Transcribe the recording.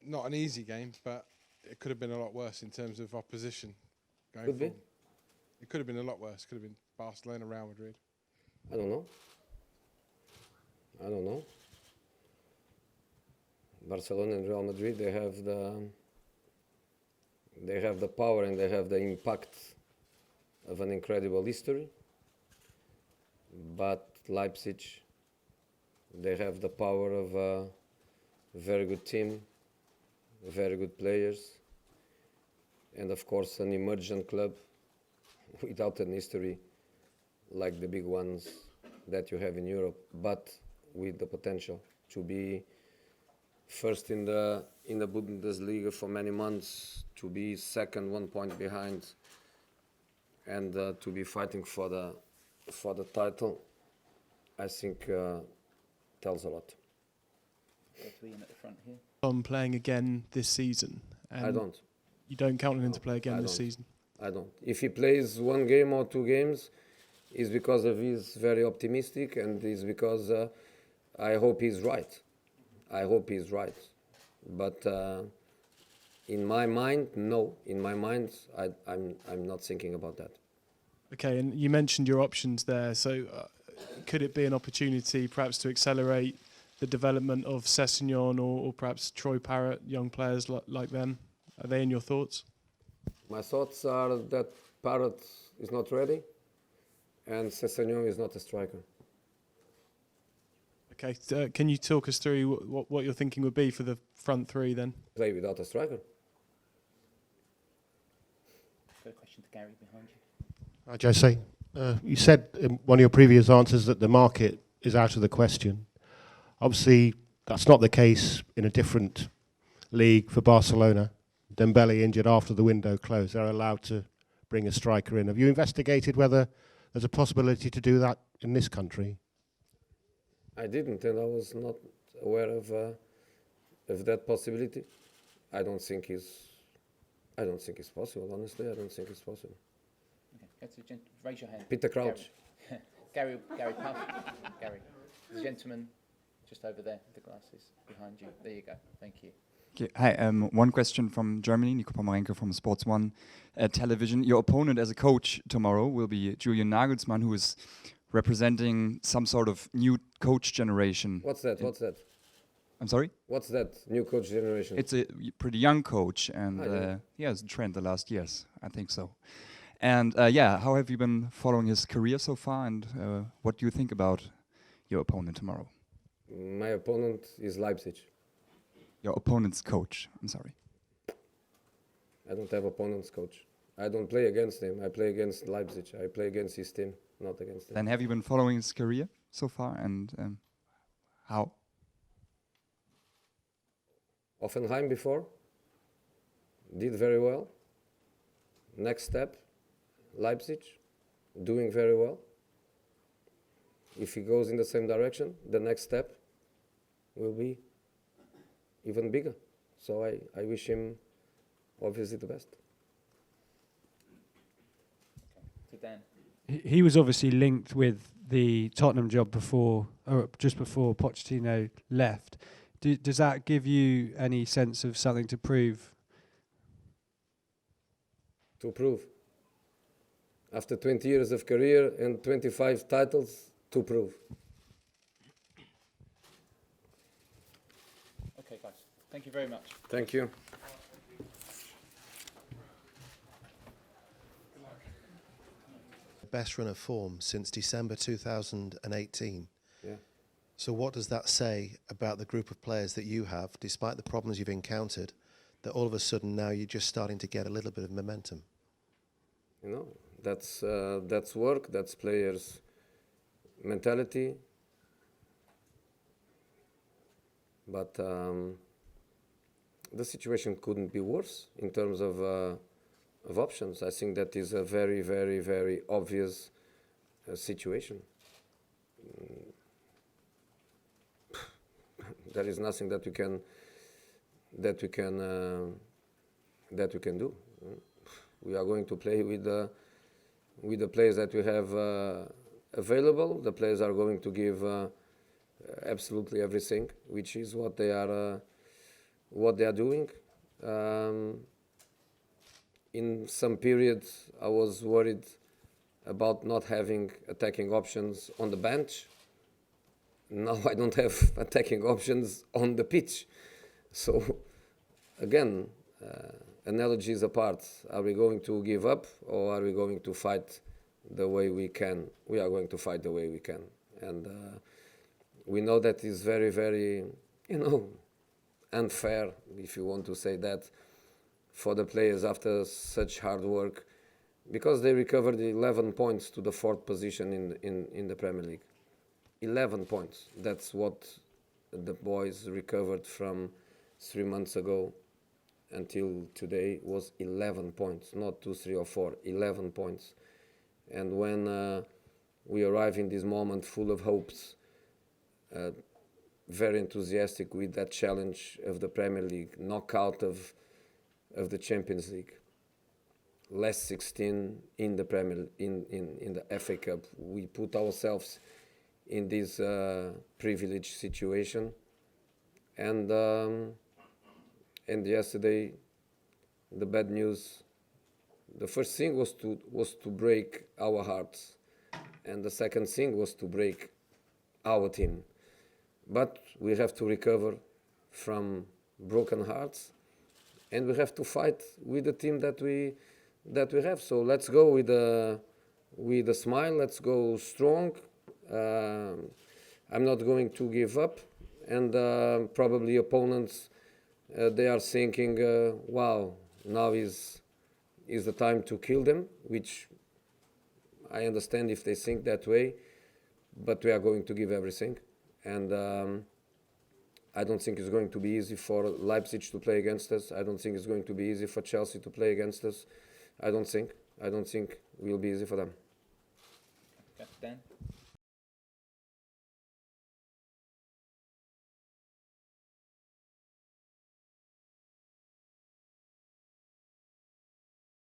not an easy game, but it could have been a lot worse in terms of opposition going Could be. forward. It could have been a lot worse. Could have been Barcelona, Real Madrid. I don't know. Barcelona and Real Madrid, they have the power and they have the impact of an incredible history. But Leipzig, they have the power of a very good team, very good players, and of course an emergent club without an history like the big ones that you have in Europe, but with the potential to be first in the Bundesliga for many months, to be second 1 point behind, and to be fighting for the title, I think tells a lot. Ian at the front here. On playing again this season. I don't. You don't count on him to play again I this don't. season? I don't. If he plays 1 game or 2 games, it's because of he's very optimistic, and it's because I hope he's right. But in my mind, no. In my mind, I'm not thinking about that. Okay, and you mentioned your options there. So could it be an opportunity perhaps to accelerate the development of Sessegnon or perhaps Troy Parrott, young players like them? Are they in your thoughts? My thoughts are that Parrott is not ready and Sessegnon is not a striker. Okay, can you talk us through what your thinking would be for the front three then? Play without a striker. Got a question to Gary behind you. Hi, Jose. You said in one of your previous answers that the market is out of the question. Obviously, that's not the case in a different league for Barcelona. Dembele injured after the window closed. They're allowed to bring a striker in. Have you investigated whether there's a possibility to do that in this country? I didn't, and I was not aware of that possibility. I don't think it's possible. Honestly, I don't think it's possible. Okay, raise your hand. Peter Crouch. Gary, Puff. Gary, the gentleman just over there, with the glasses behind you. There you go. Thank you. Okay. Hi, one question from Germany, Nico Pomerenko from Sports One Television. Your opponent as a coach tomorrow will be Julian Nagelsmann, who is representing some sort of new coach generation. What's that? I'm sorry? What's that new coach generation? It's a pretty young coach, and he has a trend the last years, I think so. And how have you been following his career so far, and what do you think about your opponent tomorrow? My opponent is Leipzig. Your opponent's coach, I'm sorry. I don't have opponent's coach. I don't play against him. I play against Leipzig. I play against his team, not against him. Then have you been following his career so far, and how? Offenheim before, did very well. Next step, Leipzig, doing very well. If he goes in the same direction, the next step will be even bigger. So I wish him obviously the best. To Dan. He was obviously linked with the Tottenham job before, or just before Pochettino left. Does that give you any sense of something to prove? To prove. After 20 years of career and 25 titles, to prove. Okay, guys. Thank you very much. Thank you. Best run of form since December 2018. Yeah. So what does that say about the group of players that you have, despite the problems you've encountered, that all of a sudden now you're just starting to get a little bit of momentum? You know, that's work, that's players' mentality. But the situation couldn't be worse in terms of options. I think that is a very, very, very obvious situation. There is nothing that we can do. We are going to play with the players that we have available. The players are going to give absolutely everything, which is what they what they are doing. In some periods, I was worried about not having attacking options on the bench. Now I don't have attacking options on the pitch. So, again, analogies apart, are we going to give up or are we going to fight the way we can? We are going to fight the way we can. And we know that is very, very, unfair, if you want to say that, for the players after such hard work, because they recovered 11 points to the 4th position in the Premier League. 11 points. That's what the boys recovered from 3 months ago until today was 11 points, not 2, 3 or 4, 11 points. And when we arrive in this moment full of hopes, very enthusiastic with that challenge of the Premier League, knockout of the Champions League, last 16 in the Premier in the FA Cup. We put ourselves in this privileged situation, and yesterday the bad news. The first thing was to break our hearts, and the second thing was to break our team. But we have to recover from broken hearts, and we have to fight with the team that we have. So let's go with a smile. Let's go strong. I'm not going to give up, and probably opponents they are thinking, "Wow, now is the time to kill them," which I understand if they think that way, but we are going to give everything. And I don't think it's going to be easy for Leipzig to play against us. I don't think it's going to be easy for Chelsea to play against us. I don't think it will be easy for them. Okay, Dan?